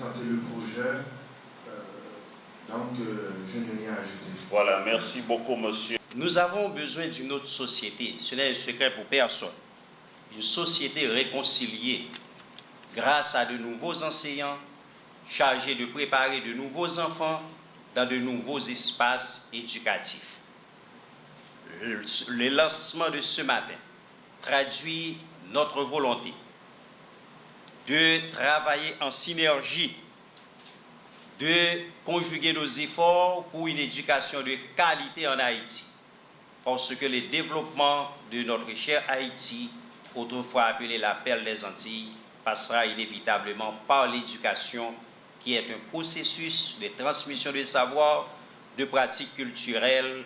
présenté le projet, donc je n'ai rien à ajouter. Voilà, merci beaucoup, monsieur. Nous avons besoin d'une autre société, ce n'est un secret pour personne. Une société réconciliée grâce à de nouveaux enseignants chargés de préparer de nouveaux enfants dans de nouveaux espaces éducatifs. Le lancement de ce matin traduit notre volonté de travailler en synergie, de conjuguer nos efforts pour une éducation de qualité en Haïti. Parce que le développement de notre cher Haïti, autrefois appelé la perle des Antilles, passera inévitablement par l'éducation, qui est un processus de transmission de savoir, de pratiques culturelles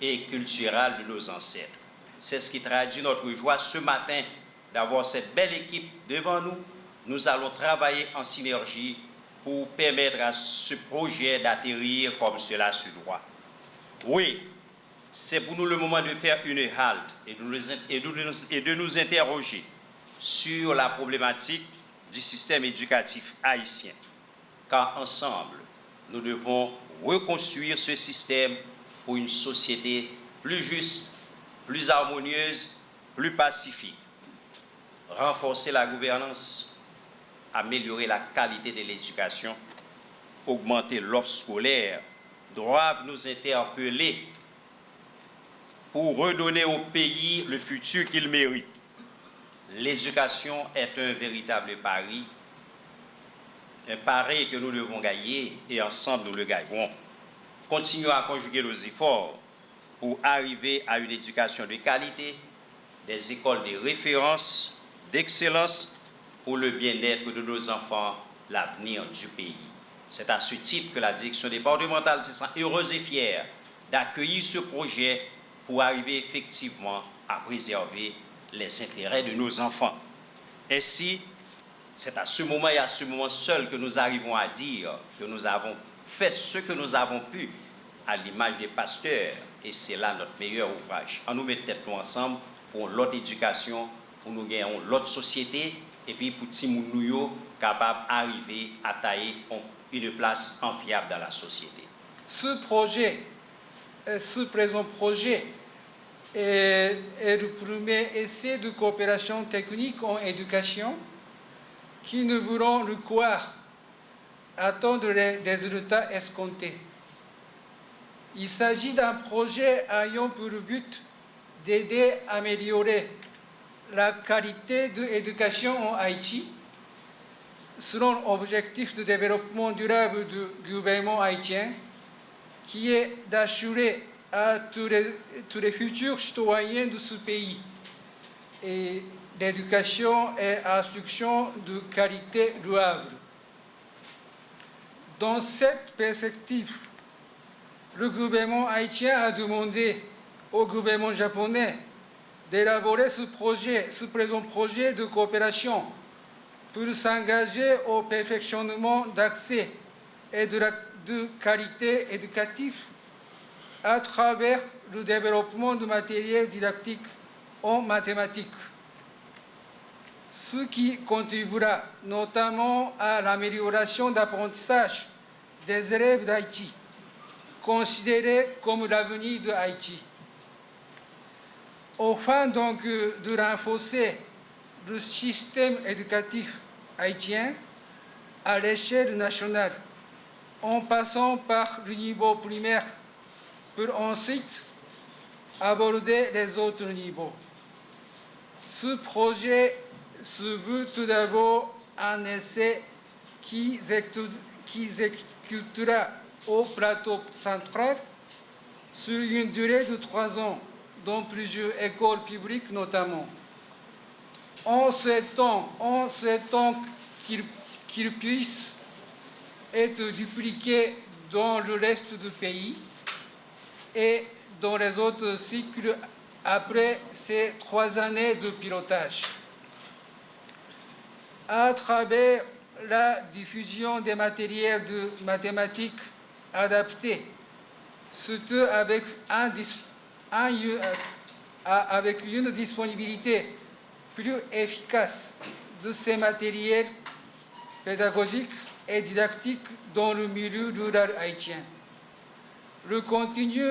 et culturelles de nos ancêtres. C'est ce qui traduit notre joie ce matin d'avoir cette belle équipe devant nous. Nous allons travailler en synergie pour permettre à ce projet d'atterrir comme cela se doit. Oui, c'est pour nous le moment de faire une halte et de nous interroger sur la problématique du système éducatif haïtien. Car ensemble, nous devons reconstruire ce système pour une société plus juste, plus harmonieuse, plus pacifique. Renforcer la gouvernance, améliorer la qualité de l'éducation, augmenter l'offre scolaire, doivent nous interpeller pour redonner au pays le futur qu'il mérite. L'éducation est un véritable pari, un pari que nous devons gagner et ensemble nous le gagnerons. Continuons à conjuguer nos efforts pour arriver à une éducation de qualité, des écoles de référence, d'excellence pour le bien-être de nos enfants, l'avenir du pays. C'est à ce titre que la direction départementale se sent heureuse et fière d'accueillir ce projet pour arriver effectivement à préserver les intérêts de nos enfants. Ainsi, c'est à ce moment et à ce moment seul que nous arrivons à dire que nous avons fait ce que nous avons pu à l'image des pasteurs, et c'est là notre meilleur ouvrage. On nous met tête ensemble pour l'autre éducation, pour nous gagner l'autre société, et puis pour Timounouyo capable d'arriver à tailler une place enviable dans la société. Ce présent projet est le premier essai de coopération technique en éducation qui ne voulons le croire attendre les résultats escomptés. Il s'agit d'un projet ayant pour but d'aider à améliorer la qualité de l'éducation en Haïti selon l'objectif de développement durable du gouvernement haïtien qui est d'assurer à tous les futurs citoyens de ce pays et l'éducation et l'instruction de qualité louable. Dans cette perspective, le gouvernement haïtien a demandé au gouvernement japonais d'élaborer ce présent projet de coopération pour s'engager au perfectionnement d'accès et de qualité éducative à travers le développement de matériel didactique en mathématiques, ce qui contribuera notamment à l'amélioration d'apprentissage des élèves d'Haïti, considérés comme l'avenir de Haïti. Afin donc de renforcer le système éducatif haïtien à l'échelle nationale, en passant par le niveau primaire pour ensuite aborder les autres niveaux. Ce projet se veut tout d'abord un essai qui exécutera au plateau central sur une durée de 3 ans, dans plusieurs écoles publiques notamment, en souhaitant qu'il puisse être dupliqué dans le reste du pays et dans les autres cycles après ces 3 années de pilotage. À travers la diffusion des matériels de mathématiques adaptés, surtout avec une disponibilité plus efficace de ces matériels pédagogiques, et didactique dans le milieu rural haïtien. Le contenu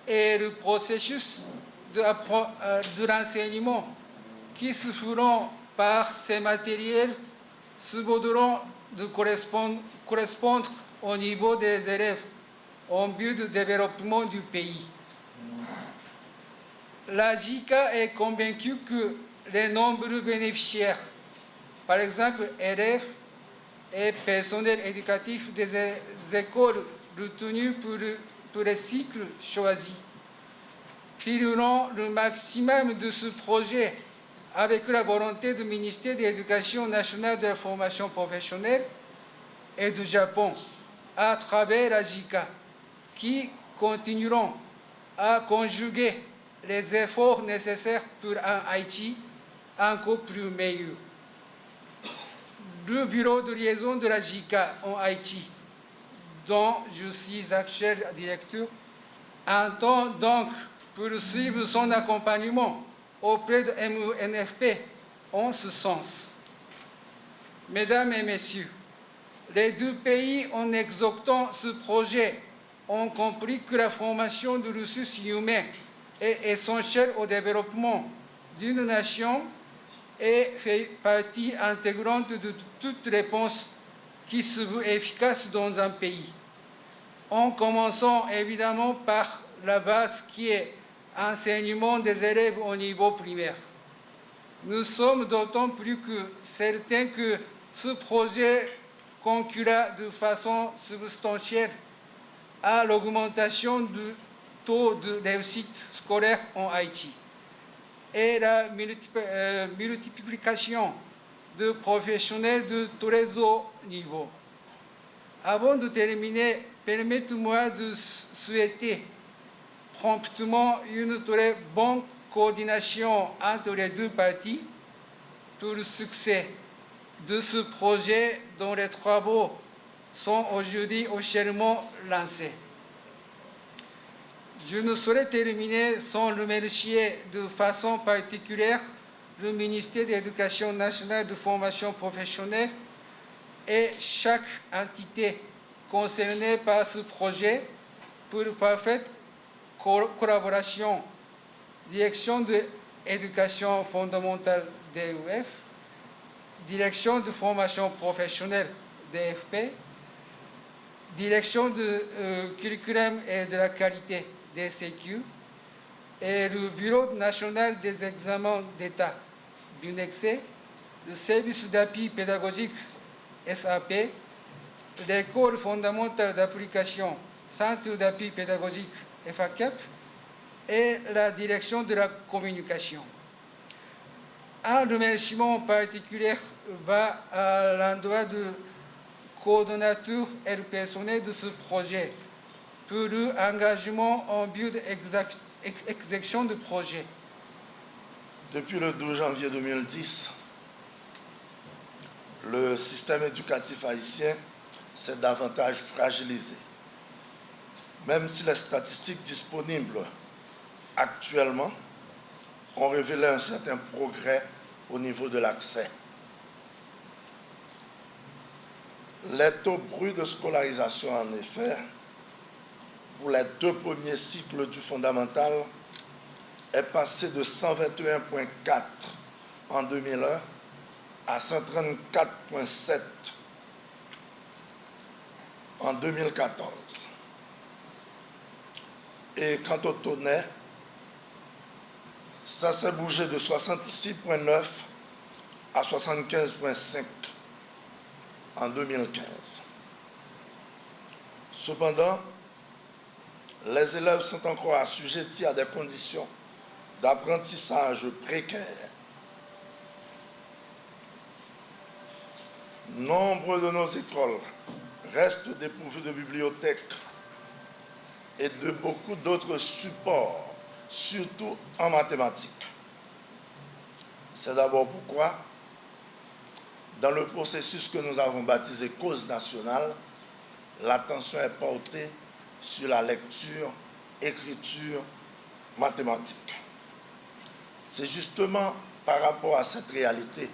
et le processus de l'enseignement qui se feront par ces matériels se voudront de correspondre au niveau des élèves en but de développement du pays. La JICA est convaincue que les nombreux bénéficiaires, par exemple élèves et personnel éducatif des écoles retenues pour les cycles choisis, tireront le maximum de ce projet avec la volonté du ministère de l'Éducation nationale de la formation professionnelle et du Japon à travers la JICA, qui continueront à conjuguer les efforts nécessaires pour un Haïti encore plus meilleur. Le bureau de liaison de la JICA en Haïti, dont je suis actuel directeur, entend donc poursuivre son accompagnement auprès de MUNFP en ce sens. Mesdames et messieurs, les deux pays, en exécutant ce projet, ont compris que la formation de ressources humaines est essentielle au développement d'une nation et fait partie intégrante de toute réponse qui se veut efficace dans un pays. En commençant évidemment par la base qui est enseignement des élèves au niveau primaire. Nous sommes d'autant plus que certains que ce projet concurra de façon substantielle à l'augmentation du taux de réussite scolaire en Haïti et la multiplication de professionnels de tous les hauts niveaux. Avant de terminer, permettez-moi de souhaiter promptement une très bonne coordination entre les deux parties pour le succès de ce projet dont les travaux sont aujourd'hui officiellement lancés. Je ne saurais terminer sans remercier de façon particulière le ministère de l'Éducation nationale de formation professionnelle et chaque entité concernée par ce projet pour la parfaite collaboration. Direction de l'éducation fondamentale DEF, Direction de formation professionnelle DFP, Direction de curriculum et de la qualité DCQ et le Bureau national des examens d'État, BUNEXE, le service d'appui pédagogique SAP, l'école fondamentale d'application, Centre d'appui pédagogique FACAP et la direction de la communication. Un remerciement particulier va à l'endroit du coordonnateur et du personnel de ce projet pour leur engagement en but d'exécution du projet. Depuis le 12 janvier 2010, le système éducatif haïtien s'est davantage fragilisé. Même si les statistiques disponibles actuellement ont révélé un certain progrès au niveau de l'accès. Les taux bruts de scolarisation, en effet, pour les deux premiers cycles du fondamental, est passé de 121,4 en 2001 à 134,7 en 2014. Et quant au taux net, ça s'est bougé de 66,9 à 75,5 en 2015. Cependant, les élèves sont encore assujettis à des conditions d'apprentissage précaires. Nombre de nos écoles restent dépourvues de bibliothèques et de beaucoup d'autres supports, surtout en mathématiques. C'est d'abord pourquoi, dans le processus que nous avons baptisé Cause nationale, l'attention est portée sur la lecture, écriture, mathématiques. C'est justement par rapport à cette réalité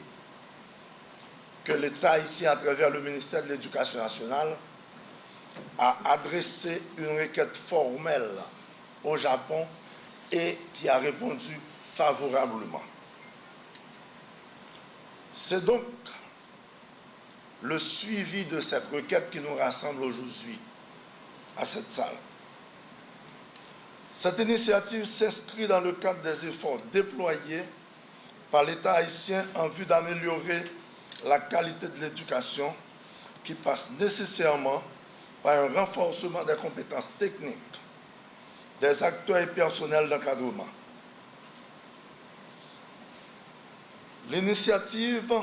que l'État ici, à travers le ministère de l'Éducation nationale, a adressé une requête formelle au Japon et qui a répondu favorablement. C'est donc le suivi de cette requête qui nous rassemble aujourd'hui à cette salle. Cette initiative s'inscrit dans le cadre des efforts déployés par l'État haïtien en vue d'améliorer la qualité de l'éducation qui passe nécessairement par un renforcement des compétences techniques des acteurs et personnels d'encadrement. L'initiative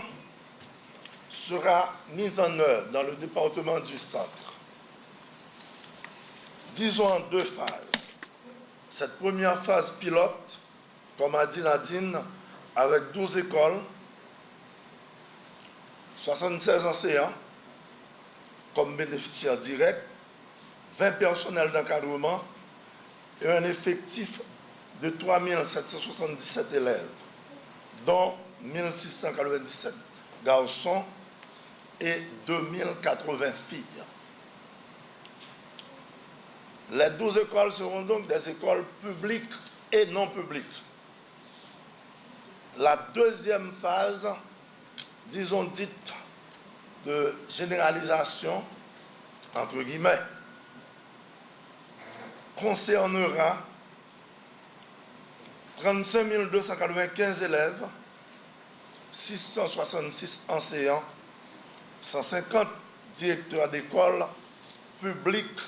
sera mise en œuvre dans le département du Centre, disons en 2 phases. Cette première phase pilote, comme a dit Nadine, avec 12 écoles, 76 enseignants comme bénéficiaires directs, 20 personnels d'encadrement et un effectif de 3 777 élèves, dont 1 697 garçons et 2 080 filles. Les 12 écoles seront donc des écoles publiques et non publiques. La deuxième phase, disons dite de généralisation, entre guillemets, concernera 35 295 élèves, 666 enseignants, 150 directeurs d'écoles publiques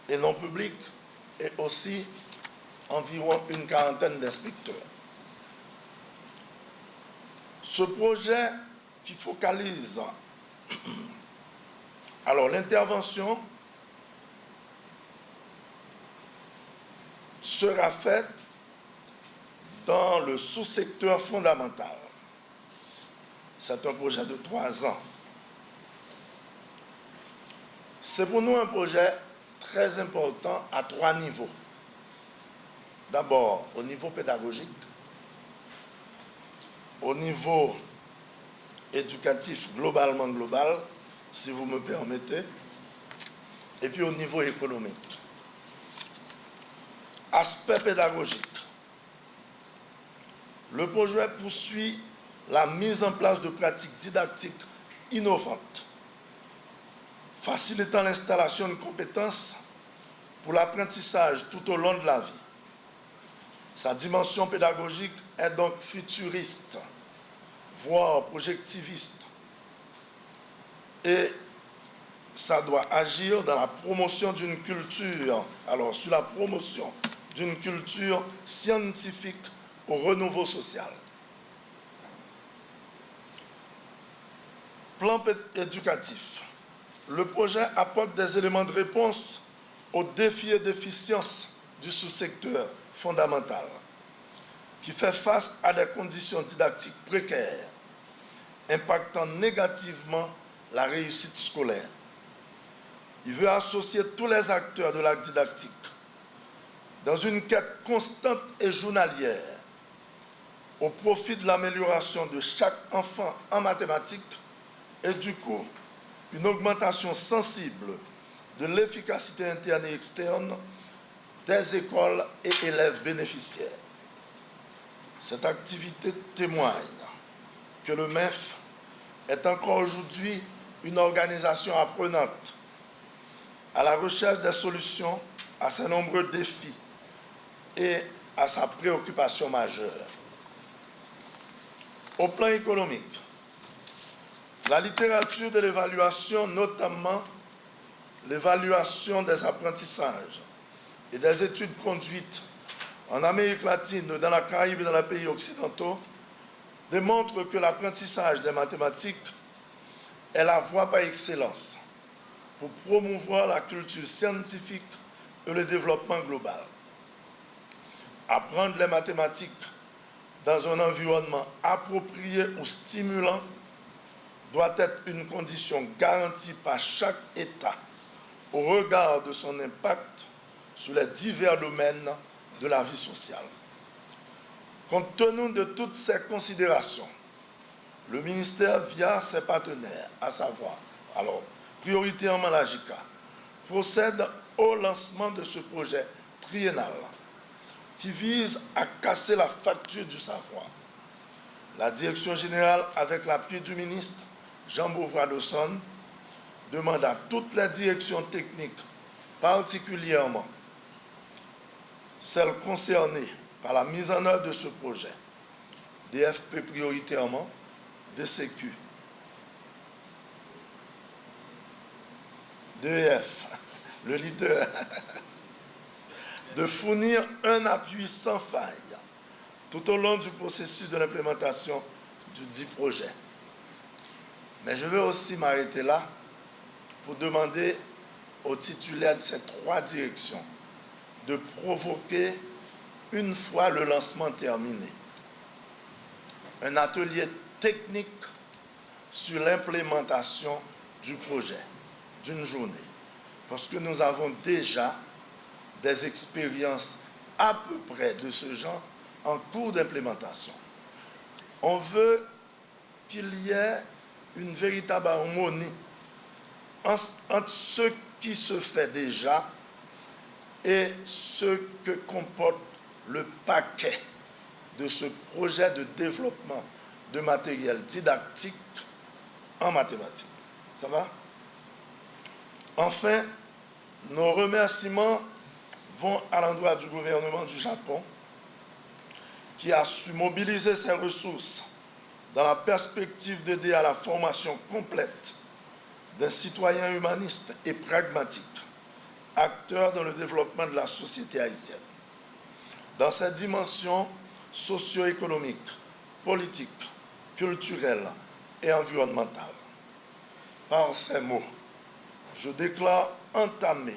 et non publiques, et aussi environ une quarantaine d'inspecteurs. Ce projet qui focalise alors l'intervention sera faite dans le sous-secteur fondamental. C'est un projet de 3 ans. C'est pour nous un projet très important à 3 niveaux. D'abord, au niveau pédagogique, au niveau éducatif globalement global, si vous me permettez, et puis au niveau économique. Aspect pédagogique. Le projet poursuit la mise en place de pratiques didactiques innovantes, facilitant l'installation de compétences pour l'apprentissage tout au long de la vie. Sa dimension pédagogique est donc futuriste, voire projectiviste, et ça doit agir dans la promotion d'une culture, alors sur la promotion d'une culture scientifique au renouveau social. Plan éducatif. Le projet apporte des éléments de réponse aux défis et déficiences du sous-secteur fondamental, qui fait face à des conditions didactiques précaires, impactant négativement la réussite scolaire. Il veut associer tous les acteurs de l'acte didactique dans une quête constante et journalière au profit de l'amélioration de chaque enfant en mathématiques et du coup une augmentation sensible de l'efficacité interne et externe des écoles et élèves bénéficiaires. Cette activité témoigne que le MEF est encore aujourd'hui une organisation apprenante à la recherche des solutions à ses nombreux défis et à sa préoccupation majeure. Au plan économique, la littérature de l'évaluation, notamment l'évaluation des apprentissages et des études conduites en Amérique latine, dans la Caraïbe et dans les pays occidentaux, démontre que l'apprentissage des mathématiques est la voie par excellence pour promouvoir la culture scientifique et le développement global. Apprendre les mathématiques dans un environnement approprié ou stimulant doit être une condition garantie par chaque État au regard de son impact sur les divers domaines de la vie sociale. Compte tenu de toutes ces considérations, le ministère, via ses partenaires, à savoir, alors, prioritairement la JICA, procède au lancement de ce projet triennal qui vise à casser la facture du savoir. La Direction générale, avec l'appui du ministre Jean Beauvoir-Dawson, demande à toutes les directions techniques, particulièrement celles concernées par la mise en œuvre de ce projet, DFP prioritairement, DCQ, DEF, le leader, de fournir un appui sans faille tout au long du processus de l'implémentation du dit projet. Mais je veux aussi m'arrêter là pour demander aux titulaires de ces 3 directions de provoquer, une fois le lancement terminé, un atelier technique sur l'implémentation du projet d'une journée. Parce que nous avons déjà des expériences à peu près de ce genre en cours d'implémentation. On veut qu'il y ait une véritable harmonie entre ce qui se fait déjà et ce que comporte le paquet de ce projet de développement de matériel didactique en mathématiques. Ça va? Enfin, nos remerciements vont à l'endroit du gouvernement du Japon qui a su mobiliser ses ressources dans la perspective d'aider à la formation complète d'un citoyen humaniste et pragmatique, acteur dans le développement de la société haïtienne. Dans ses dimensions socio-économiques, politiques, culturelles et environnementales. Par ces mots, je déclare entamer,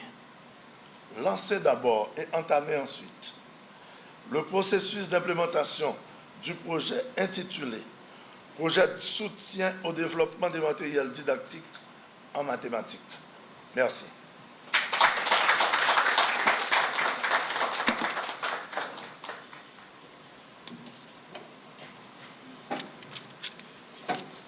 lancer d'abord et entamer ensuite, le processus d'implémentation du projet intitulé « Projet de soutien au développement des matériels didactiques en mathématiques ». Merci.